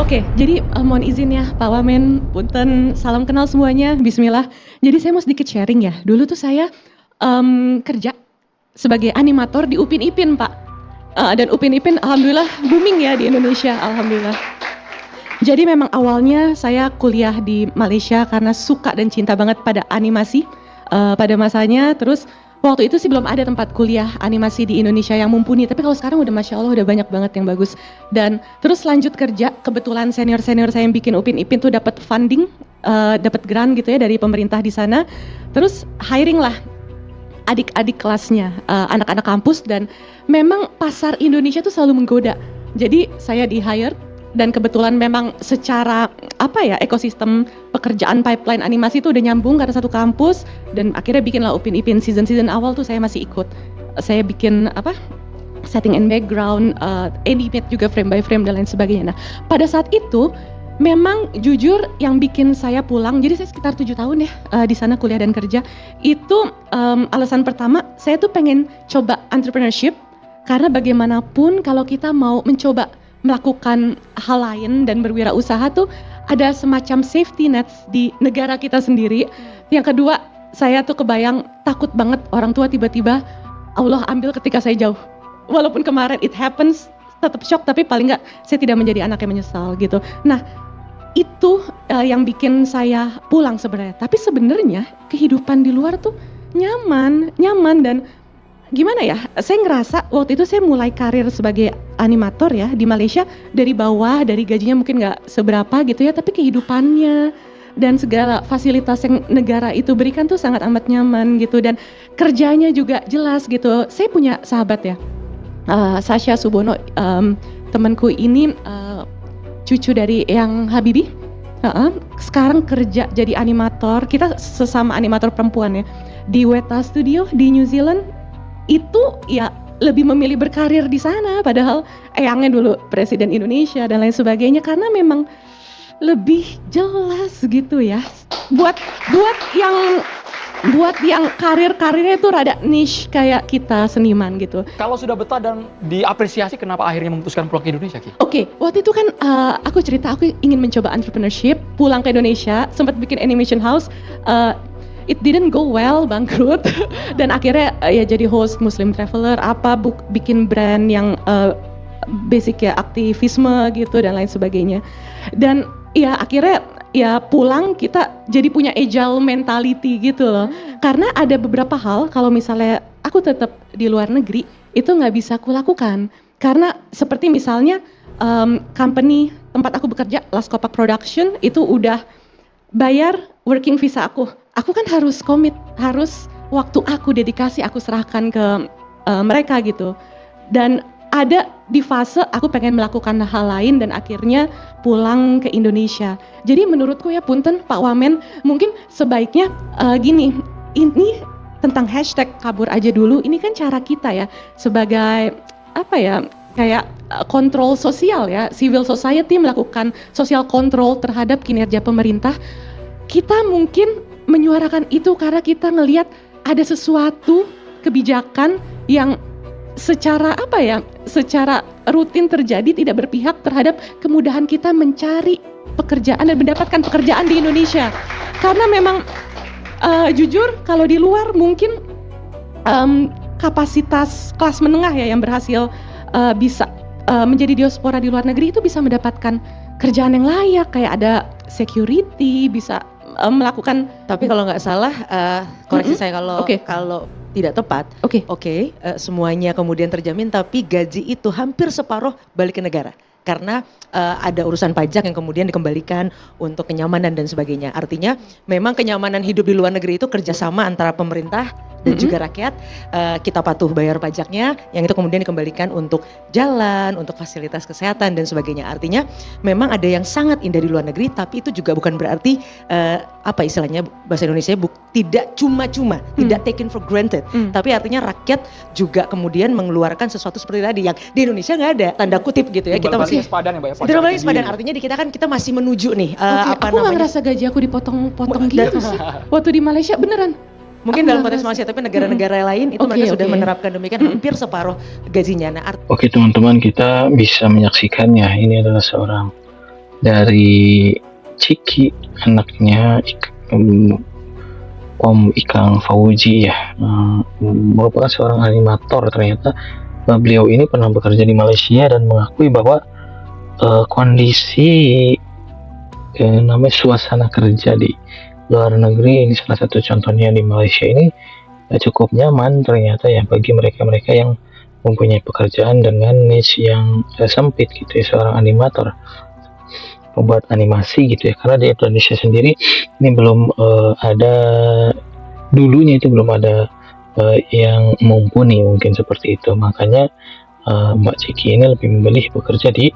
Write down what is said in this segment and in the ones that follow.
Oke, jadi mohon izin ya Pak Wamen, punten, salam kenal semuanya, bismillah. Jadi saya mau sedikit sharing ya, dulu tuh saya, kerja sebagai animator di Upin Ipin Pak, dan Upin Ipin alhamdulillah booming ya di Indonesia, alhamdulillah. Jadi memang awalnya saya kuliah di Malaysia karena suka dan cinta banget pada animasi, pada masanya, terus waktu itu sih belum ada tempat kuliah animasi di Indonesia yang mumpuni, tapi kalau sekarang udah Masya Allah udah banyak banget yang bagus. Dan terus lanjut kerja, kebetulan senior-senior saya yang bikin Upin Ipin tuh dapat funding, dapat grant gitu ya dari pemerintah di sana. Terus hiring lah adik-adik kelasnya, anak-anak kampus, dan memang pasar Indonesia tuh selalu menggoda. Jadi saya di-hire dan kebetulan memang secara ekosistem pekerjaan pipeline animasi itu udah nyambung karena satu kampus, dan akhirnya bikinlah Upin Ipin. Season awal tuh saya masih ikut. Saya bikin setting and background, animate juga frame by frame dan lain sebagainya. Nah, pada saat itu memang jujur yang bikin saya pulang, jadi saya sekitar 7 tahun ya di sana kuliah dan kerja. Itu alasan pertama saya tuh pengen coba entrepreneurship, karena bagaimanapun kalau kita mau mencoba melakukan hal lain dan berwirausaha tuh ada semacam safety nets di negara kita sendiri. Yang kedua, saya tuh kebayang takut banget orang tua tiba-tiba Allah ambil ketika saya jauh. Walaupun kemarin it happens, tetap shock, tapi paling nggak saya tidak menjadi anak yang menyesal gitu. Nah, itu yang bikin saya pulang sebenarnya. Tapi sebenarnya kehidupan di luar tuh nyaman dan gimana ya, saya ngerasa waktu itu saya mulai karir sebagai animator ya di Malaysia dari bawah, dari gajinya mungkin nggak seberapa gitu ya, tapi kehidupannya dan segala fasilitas yang negara itu berikan tuh sangat amat nyaman gitu, dan kerjanya juga jelas gitu. Saya punya sahabat ya, Sasha Subono, temanku ini cucu dari Eyang Habibie, sekarang kerja jadi animator, kita sesama animator perempuan ya, di Weta Studio di New Zealand. Itu ya lebih memilih berkarir di sana, padahal Eyangnya dulu presiden Indonesia dan lain sebagainya, karena memang lebih jelas gitu ya. Buat yang karirnya itu rada niche kayak kita seniman gitu. Kalau sudah betah dan diapresiasi, kenapa akhirnya memutuskan pulang ke Indonesia, Ki? Oke, waktu itu kan aku cerita aku ingin mencoba entrepreneurship, pulang ke Indonesia, sempat bikin animation house. It didn't go well, bangkrut. Dan akhirnya ya jadi host Muslim Traveler, bikin brand yang basic ya aktivisme gitu dan lain sebagainya. Dan ya akhirnya ya pulang kita jadi punya agile mentality gitu loh. Karena ada beberapa hal kalau misalnya aku tetap di luar negeri itu nggak bisa aku lakukan. Karena seperti misalnya company tempat aku bekerja, Laskopak Production, itu udah bayar working visa aku. Aku kan harus komit, harus waktu aku dedikasi aku serahkan ke mereka gitu. Dan ada di fase aku pengen melakukan hal lain dan akhirnya pulang ke Indonesia. Jadi menurutku ya punten Pak Wamen, mungkin sebaiknya gini, ini tentang hashtag kabur aja dulu, ini kan cara kita ya sebagai kayak kontrol sosial ya, civil society melakukan social control terhadap kinerja pemerintah. Kita mungkin menyuarakan itu karena kita ngelihat ada sesuatu kebijakan yang secara rutin terjadi tidak berpihak terhadap kemudahan kita mencari pekerjaan dan mendapatkan pekerjaan di Indonesia. Karena memang jujur kalau di luar mungkin kapasitas kelas menengah ya yang berhasil bisa menjadi diaspora di luar negeri itu bisa mendapatkan kerjaan yang layak, kayak ada security, bisa melakukan. Tapi kalau nggak salah, koreksi saya kalau tidak tepat. Oke, semuanya kemudian terjamin, tapi gaji itu hampir separuh balik ke negara. Karena ada urusan pajak yang kemudian dikembalikan untuk kenyamanan dan sebagainya. Artinya memang kenyamanan hidup di luar negeri itu kerjasama antara pemerintah dan juga rakyat. Kita patuh bayar pajaknya, yang itu kemudian dikembalikan untuk jalan, untuk fasilitas kesehatan dan sebagainya. Artinya memang ada yang sangat indah di luar negeri, tapi itu juga bukan berarti istilahnya bahasa Indonesia tidak cuma-cuma, tidak taken for granted. Tapi artinya rakyat juga kemudian mengeluarkan sesuatu seperti tadi yang di Indonesia nggak ada, tanda kutip gitu ya. Kita masih sepadan ya, Mbak ya. Tidak balik sepadan, artinya di kita kan kita masih menuju nih aku nggak ngerasa gaji aku dipotong-potong gitu sih. Waktu di Malaysia beneran. Mungkin dalam konteks Malaysia, tapi negara-negara lain itu mereka sudah menerapkan demikian, hampir separuh gajinya. Oke teman-teman, kita bisa menyaksikannya. Ini adalah seorang dari Ciki, anaknya Om Ikang Fauzi ya, merupakan seorang animator. Ternyata beliau ini pernah bekerja di Malaysia dan mengakui bahwa kondisi namanya suasana kerja di luar negeri ini, salah satu contohnya di Malaysia ini, cukup nyaman ternyata ya bagi mereka-mereka yang mempunyai pekerjaan dengan niche yang sempit gitu ya, seorang animator, membuat animasi gitu ya. Karena di Indonesia sendiri ini belum ada, dulunya itu belum ada yang mumpuni mungkin seperti itu. Makanya Mbak Ciki ini lebih memilih bekerja di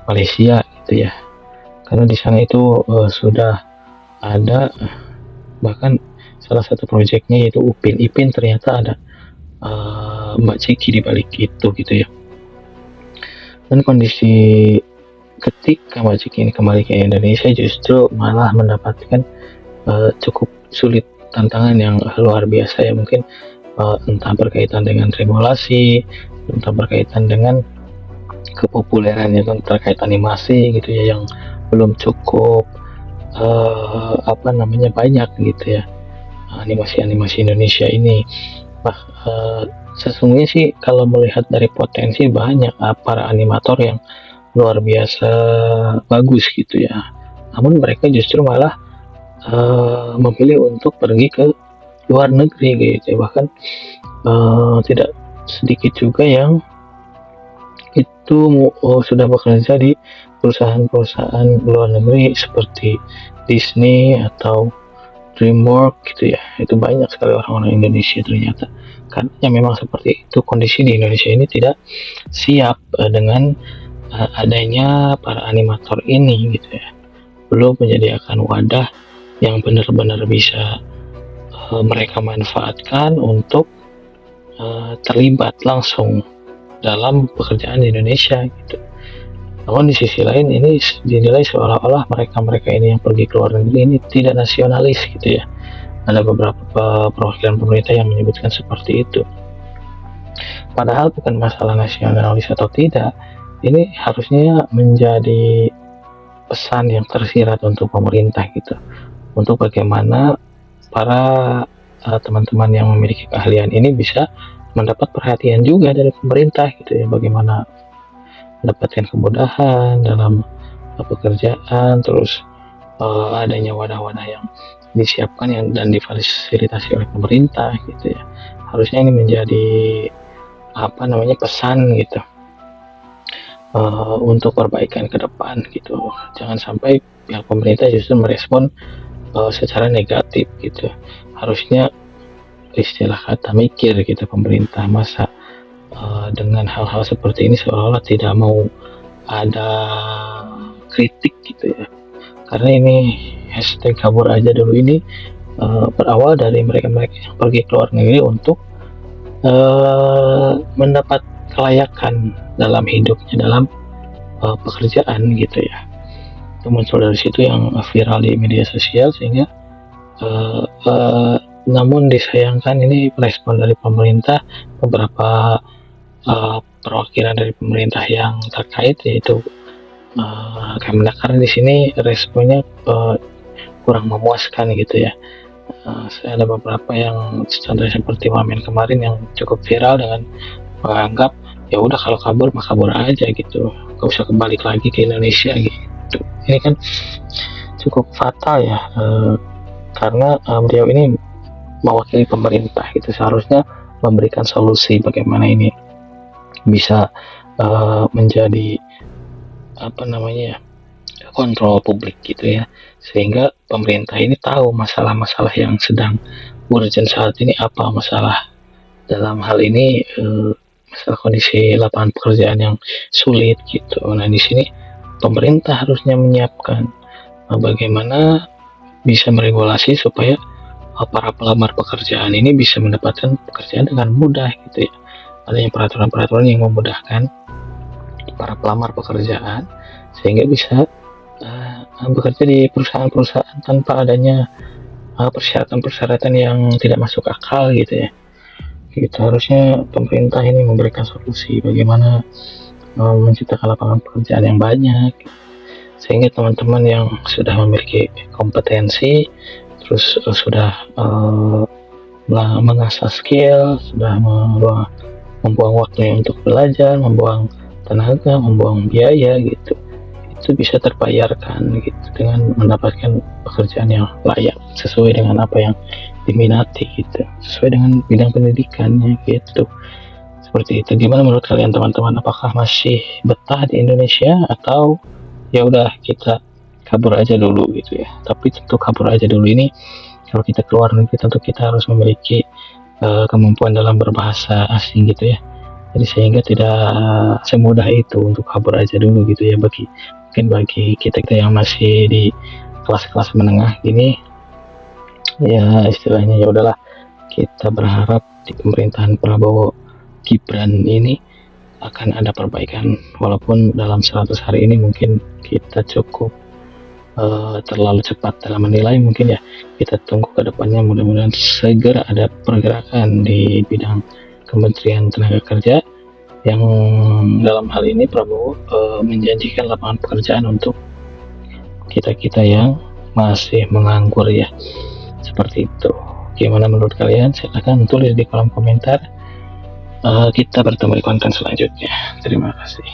Malaysia gitu ya, karena di sana itu sudah ada, bahkan salah satu proyeknya yaitu Upin Ipin, ternyata ada Mbak Ciki di balik itu gitu ya. Dan kondisi ketika Mbak Ciki ini kembali ke Indonesia justru malah mendapatkan cukup sulit, tantangan yang luar biasa ya, mungkin entah berkaitan dengan regulasi, entah berkaitan dengan kepopulerannya terkait animasi gitu ya, yang belum cukup banyak gitu ya, animasi-animasi Indonesia ini. Sesungguhnya sih kalau melihat dari potensi, banyak para animator yang luar biasa bagus gitu ya, namun mereka justru malah memilih untuk pergi ke luar negeri gitu ya. Bahkan tidak sedikit juga yang itu sudah bekerja di perusahaan-perusahaan luar negeri seperti Disney atau DreamWorks gitu ya. Itu banyak sekali orang-orang Indonesia ternyata, karena memang seperti itu kondisi di Indonesia ini tidak siap dengan adanya para animator ini gitu ya, belum menyediakan wadah yang benar-benar bisa mereka manfaatkan untuk terlibat langsung dalam pekerjaan di Indonesia gitu. Namun di sisi lain ini dinilai seolah-olah mereka-mereka ini yang pergi ke luar negeri ini tidak nasionalis gitu ya. Ada beberapa perwakilan pemerintah yang menyebutkan seperti itu. Padahal bukan masalah nasionalis atau tidak, ini harusnya menjadi pesan yang tersirat untuk pemerintah gitu, untuk bagaimana para teman-teman yang memiliki keahlian ini bisa mendapat perhatian juga dari pemerintah gitu ya, bagaimana mendapatkan kemudahan dalam pekerjaan, terus adanya wadah-wadah yang disiapkan dan difasilitasi oleh pemerintah gitu ya. Harusnya ini menjadi pesan gitu untuk perbaikan ke depan gitu. Jangan sampai pihak pemerintah justru merespon secara negatif gitu. Harusnya istilah kata mikir gitu pemerintah, masa dengan hal-hal seperti ini seolah-olah tidak mau ada kritik gitu ya. Karena ini hashtag kabur aja dulu ini berawal dari mereka-mereka yang pergi ke luar negeri untuk mendapat kelayakan dalam hidupnya, dalam pekerjaan gitu ya. Itu muncul dari situ yang viral di media sosial, sehingga namun disayangkan ini respon dari pemerintah, beberapa perwakilan dari pemerintah yang terkait, yaitu Kemenak, karena di sini responnya kurang memuaskan gitu ya. Ada beberapa yang contohnya seperti Wamen kemarin yang cukup viral dengan menganggap ya udah kalau kabur mah kabur aja gitu, gak usah kembali lagi ke Indonesia gitu. Ini kan cukup fatal ya, karena beliau ini mewakili pemerintah gitu, seharusnya memberikan solusi bagaimana ini bisa menjadi kontrol publik gitu ya, sehingga pemerintah ini tahu masalah-masalah yang sedang urgent saat ini apa. Masalah dalam hal ini masalah kondisi lapangan pekerjaan yang sulit gitu. Nah di sini pemerintah harusnya menyiapkan bagaimana bisa meregulasi supaya para pelamar pekerjaan ini bisa mendapatkan pekerjaan dengan mudah gitu ya. Adanya peraturan-peraturan yang memudahkan para pelamar pekerjaan sehingga bisa bekerja di perusahaan-perusahaan tanpa adanya persyaratan-persyaratan yang tidak masuk akal gitu ya. Gitu, harusnya pemerintah ini memberikan solusi bagaimana menciptakan lapangan pekerjaan yang banyak sehingga teman-teman yang sudah memiliki kompetensi, terus sudah mengasah skill, sudah membuang waktunya untuk belajar, membuang tenaga, membuang biaya gitu, itu bisa terbayarkan gitu dengan mendapatkan pekerjaan yang layak sesuai dengan apa yang diminati gitu, sesuai dengan bidang pendidikannya gitu. Seperti itu. Gimana menurut kalian teman-teman? Apakah masih betah di Indonesia atau ya udah kita kabur aja dulu gitu ya? Tapi tentu kabur aja dulu ini kalau kita keluar negeri tentu kita harus memiliki kemampuan dalam berbahasa asing gitu ya. Jadi sehingga tidak semudah itu untuk kabur aja dulu gitu ya, mungkin bagi kita yang masih di kelas-kelas menengah gini ya, istilahnya ya udahlah, kita berharap di pemerintahan Prabowo Gibran ini akan ada perbaikan, walaupun dalam 100 hari ini mungkin kita cukup terlalu cepat dalam menilai. Mungkin ya kita tunggu ke depannya, mudah-mudahan segera ada pergerakan di bidang Kementerian Tenaga Kerja yang dalam hal ini Prabowo menjanjikan lapangan pekerjaan untuk kita-kita yang masih menganggur ya, seperti itu. Gimana menurut kalian? Silahkan tulis di kolom komentar. Kita bertemu di konten selanjutnya. Terima kasih.